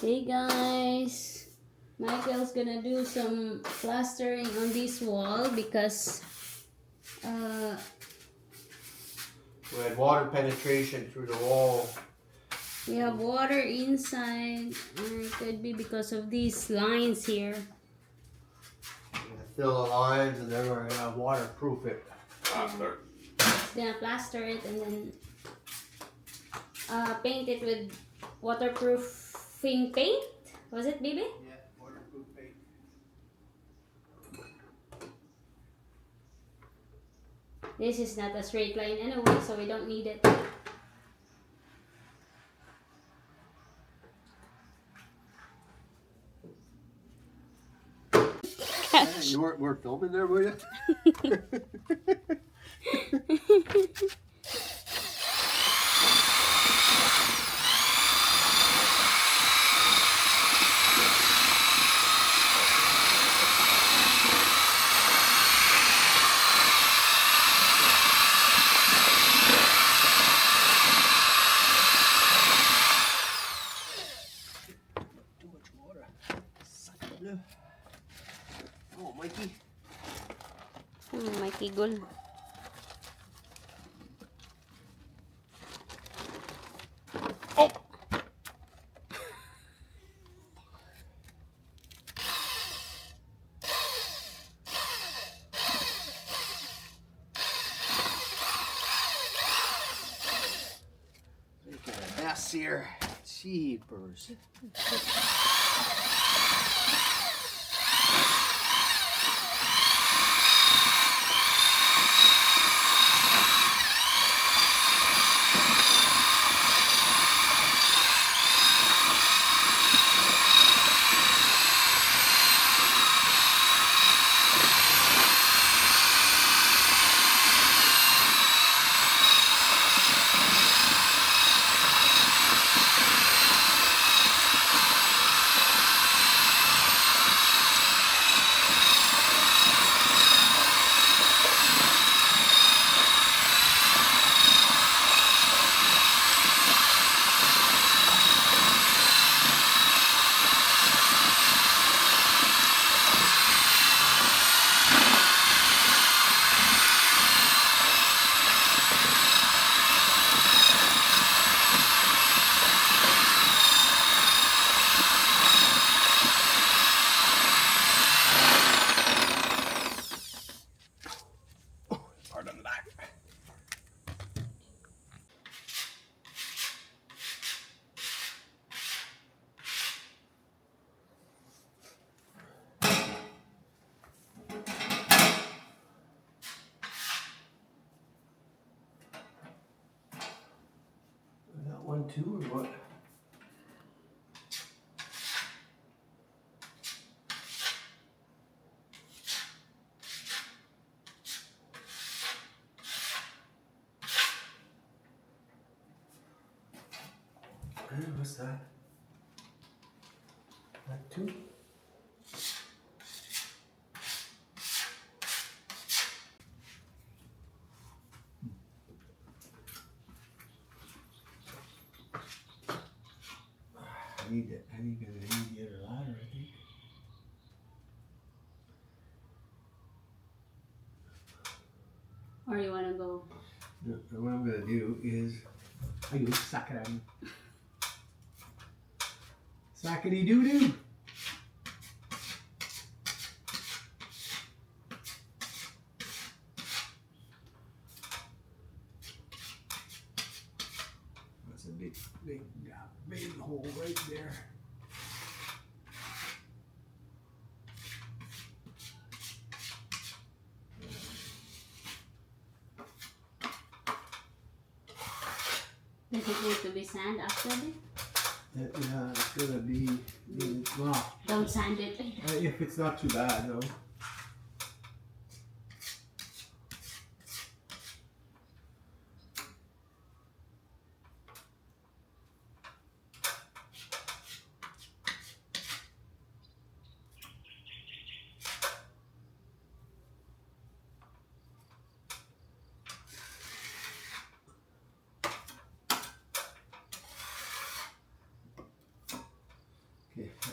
Hey guys, Michael's gonna do some plastering on this wall because uh, We had water penetration through the wall. we have water inside, and it could be because of these lines here. We're gonna fill the lines and then we're gonna waterproof it. It's gonna plaster it and then paint it with waterproofing paint. Was it, baby? Yeah, waterproof paint. This is not a straight line anyway, so we don't need it. You weren't filming there, were you? Too much water. Suck it up. Oh, Mikey. May tigol. Oh! Making a mess here. Jeepers. Hard on the back. Is that one too, or what? What's that? That two? I need the other ladder, I think. Or you wanna go? No, what I'm gonna do is, I suck it on. Sackety doo doo. That's a big hole right there. Does it need to be sand after this? Yeah, it's gonna be, well, Don't sand it. if it's not too bad, though.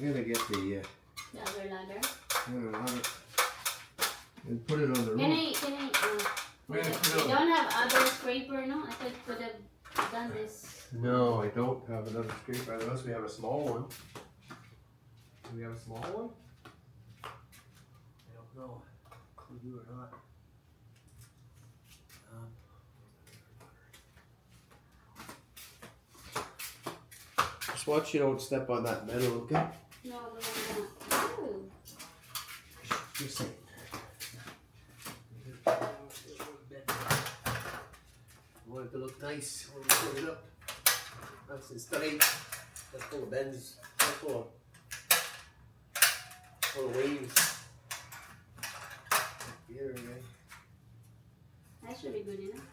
gotta get The other ladder. And put it on the roof. Can I, you don't have other scraper, no? I thought you could have done this. No, I don't have another scraper unless we have a small one. Do we have a small one? I don't know. Could we do or not? Just watch you don't step on that metal, okay? No, but I'm not. Ooh. Just saying. I want it to look nice when we put it up. Nice and straight. That's full of bends. That's full of waves. Here we go. That should be good enough.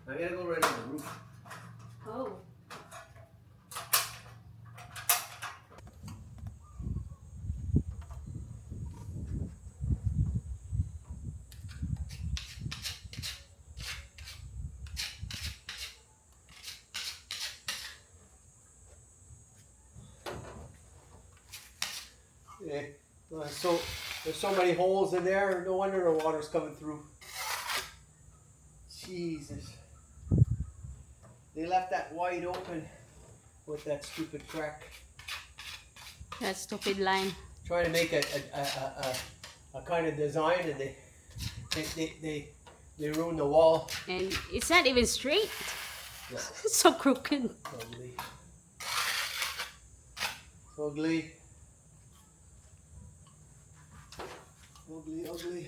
I gotta go right on the roof. Oh. Yeah. There's so many holes in there. No wonder the water's coming through. Jesus. They left that wide open with that stupid crack. That stupid line. Trying to make a kind of design, and they ruined the wall. And it's not even straight. Yeah. It's so crooked. Ugly. Ugly. Ugly, ugly.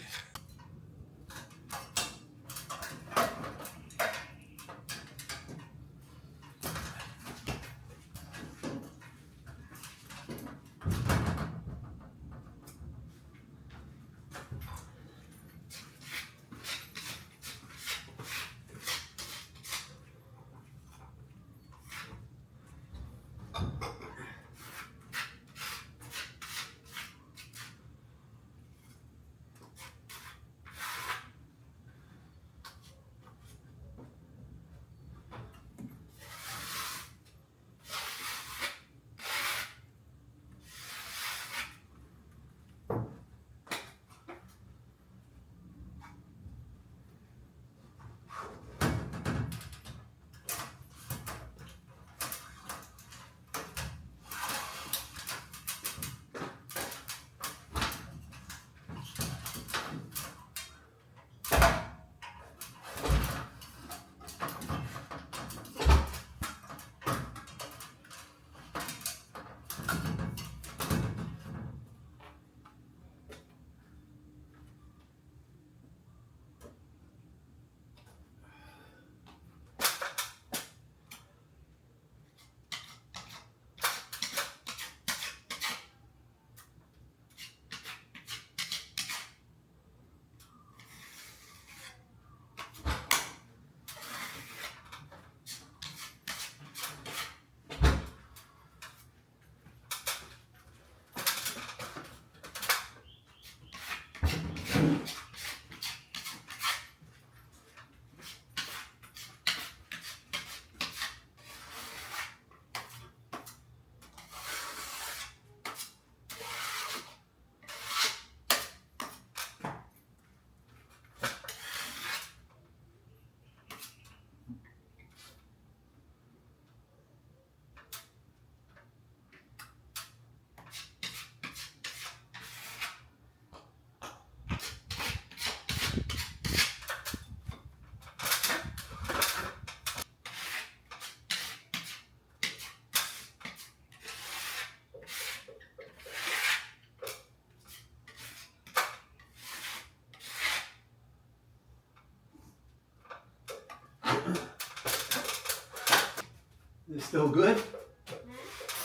Is it still good? I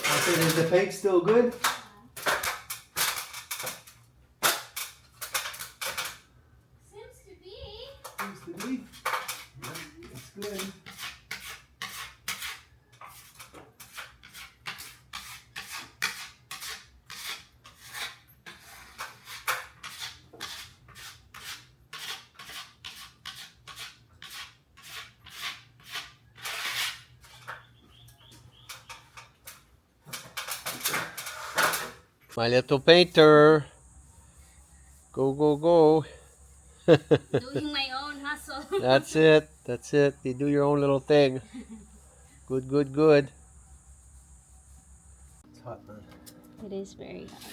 said, is the paint still good? Seems to be. Seems to be. Yeah, it's good. My little painter. Go, go, go. Doing my own hustle. That's it. That's it. You do your own little thing. Good, good, good. It's hot, man. It is very hot.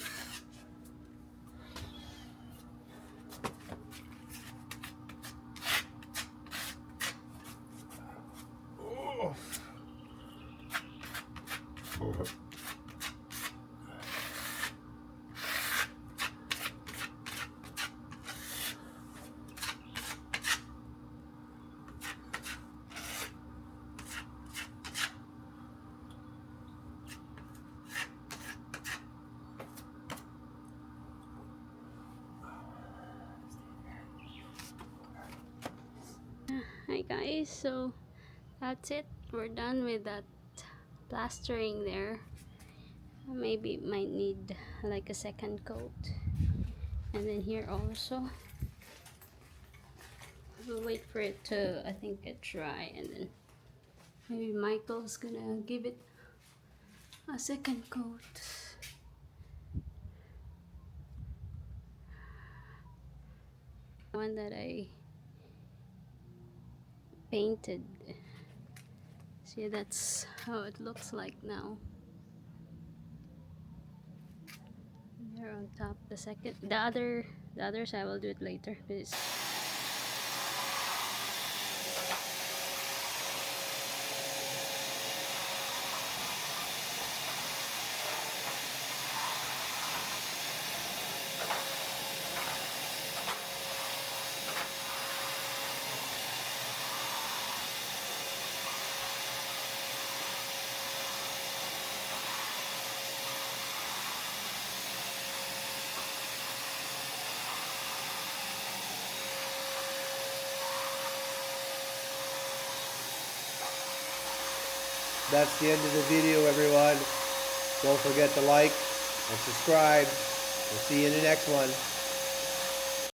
Hi guys, so that's it. We're done with that plastering there. Maybe it might need like a second coat. And then here also. We'll wait for it to, I think, get dry, and then maybe Michael's gonna give it a second coat. One that I painted. See, that's how it looks like now. There on top. The other side I will do it later because That's the end of the video, everyone. Don't forget to like and subscribe. We'll see you in the next one.